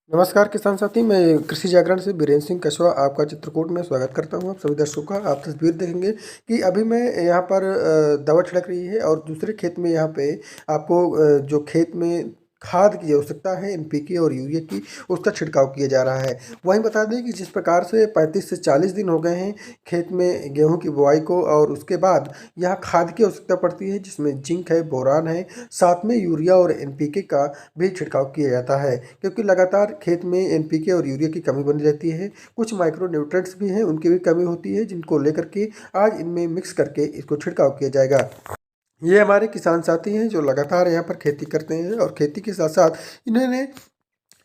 नमस्कार किसान साथी, मैं कृषि जागरण से बीरेन्द्र सिंह कछवा आपका चित्रकूट में स्वागत करता हूं। आप सभी दर्शकों का। आप तस्वीर देखेंगे कि अभी मैं यहाँ पर दवा छिड़क रही है और दूसरे खेत में यहाँ पे आपको जो खेत में खाद की आवश्यकता है एनपीके और यूरिया की, उसका छिड़काव किया जा रहा है। वहीं बता दें कि जिस प्रकार से 35 से 40 दिन हो गए हैं खेत में गेहूं की बुआई को, और उसके बाद यहाँ खाद की आवश्यकता पड़ती है जिसमें जिंक है, बोरान है, साथ में यूरिया और एनपीके का भी छिड़काव किया जाता है, क्योंकि लगातार खेत में एनपीके और यूरिया की कमी बनी रहती है। कुछ माइक्रो न्यूट्रिएंट्स भी हैं, उनकी भी कमी होती है, जिनको लेकर के आज इनमें मिक्स करके इसको छिड़काव किया जाएगा। ये हमारे किसान साथी हैं जो लगातार यहाँ पर खेती करते हैं और खेती के साथ साथ इन्होंने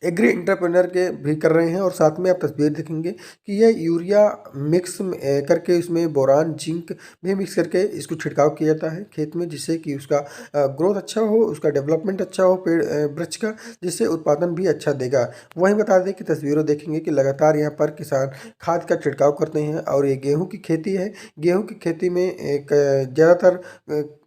एग्री एंटरप्रेन्योर के भी कर रहे हैं। और साथ में आप तस्वीर देखेंगे कि ये यूरिया मिक्स करके इसमें बोरान जिंक भी मिक्स करके इसको छिड़काव किया जाता है खेत में, जिससे कि उसका ग्रोथ अच्छा हो, उसका डेवलपमेंट अच्छा हो पेड़ वृक्ष का, जिससे उत्पादन भी अच्छा देगा। वहीं बता दें कि तस्वीरों देखेंगे कि लगातार यहाँ पर किसान खाद का छिड़काव करते हैं। और ये गेहूँ की खेती है। गेहूँ की खेती में एक ज़्यादातर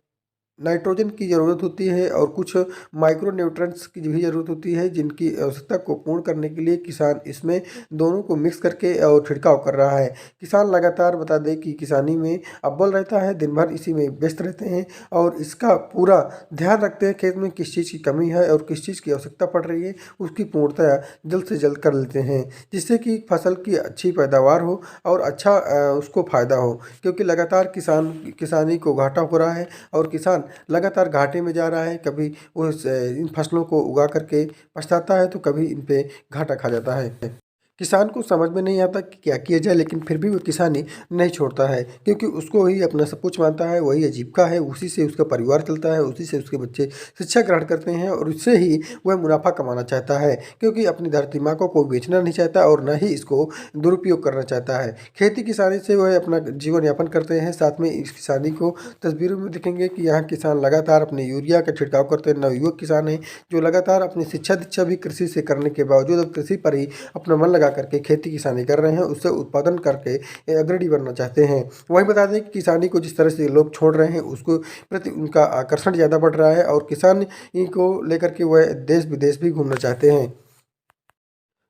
नाइट्रोजन की ज़रूरत होती है और कुछ माइक्रो न्यूट्रिएंट्स की भी ज़रूरत होती है, जिनकी आवश्यकता को पूर्ण करने के लिए किसान इसमें दोनों को मिक्स करके और छिड़काव कर रहा है। किसान लगातार बता दें कि किसानी में अव्वल रहता है, दिन भर इसी में व्यस्त रहते हैं और इसका पूरा ध्यान रखते हैं खेत में किस चीज़ की कमी है और किस चीज़ की आवश्यकता पड़ रही है, उसकी पूर्णतया जल्द से जल्द कर लेते हैं, जिससे कि फसल की अच्छी पैदावार हो और अच्छा उसको फ़ायदा हो। क्योंकि लगातार किसानी को घाटा हो रहा है और किसान लगातार घाटे में जा रहा है। कभी वो इन फसलों को उगा करके पछताता है तो कभी इन पे घाटा खा जाता है। किसान को समझ में नहीं आता कि क्या किया जाए, लेकिन फिर भी वो किसानी नहीं छोड़ता है, क्योंकि उसको ही अपना सब कुछ मानता है, वही आजीविका है, उसी से उसका परिवार चलता है, उसी से उसके बच्चे शिक्षा ग्रहण करते हैं और उससे ही वह मुनाफा कमाना चाहता है, क्योंकि अपनी धरती माँ को बेचना नहीं चाहता और न ही इसको दुरुपयोग करना चाहता है। खेती किसानी से वह अपना जीवन यापन करते हैं। साथ में इस किसानी को तस्वीरों में दिखेंगे कि यहाँ किसान लगातार अपने यूरिया का छिड़काव करते हैं। नवयुवक किसान हैं जो लगातार अपनी शिक्षा दीक्षा भी कृषि से करने के बावजूद अब कृषि पर ही अपना मन लगा करके खेती किसानी कर रहे हैं, उससे उत्पादन करके अग्रणी बनना चाहते हैं। वहीं बता दें कि किसानी को जिस तरह से लोग छोड़ रहे हैं उसको प्रति उनका आकर्षण ज़्यादा बढ़ रहा है और किसान को लेकर के वह देश विदेश भी घूमना चाहते हैं।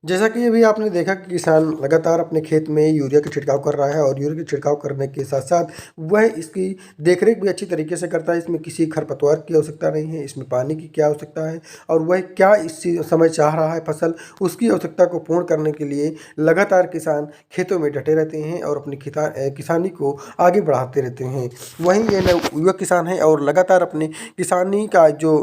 जैसा कि अभी आपने देखा कि किसान लगातार अपने खेत में यूरिया का छिड़काव कर रहा है और यूरिया का छिड़काव करने के साथ साथ वह इसकी देखरेख भी अच्छी तरीके से करता है। इसमें किसी खरपतवार की आवश्यकता नहीं है, इसमें पानी की क्या आवश्यकता है और वह क्या इस समय चाह रहा है फसल, उसकी आवश्यकता को पूर्ण करने के लिए लगातार किसान खेतों में डटे रहते हैं और अपनी किसानी को आगे बढ़ाते रहते हैं। वहीं ये युवा किसान हैं और लगातार अपने किसानी का जो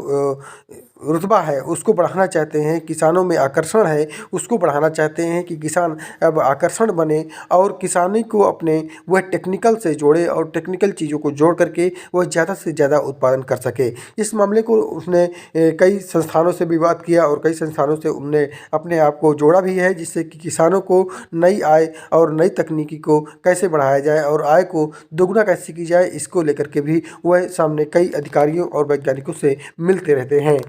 रुतबा है उसको बढ़ाना चाहते हैं, किसानों में आकर्षण है उसको बढ़ाना चाहते हैं कि किसान अब आकर्षण बने और किसानी को अपने वह टेक्निकल से जोड़े और टेक्निकल चीज़ों को जोड़ करके वह ज़्यादा से ज़्यादा उत्पादन कर सके। इस मामले को उसने कई संस्थानों से भी बात किया और कई संस्थानों से उनने अपने आप को जोड़ा भी है, जिससे कि किसानों को नई आय और नई तकनीकी को कैसे बढ़ाया जाए और आय को दोगुना कैसे की जाए, इसको लेकर के भी वह सामने कई अधिकारियों और वैज्ञानिकों से मिलते रहते हैं।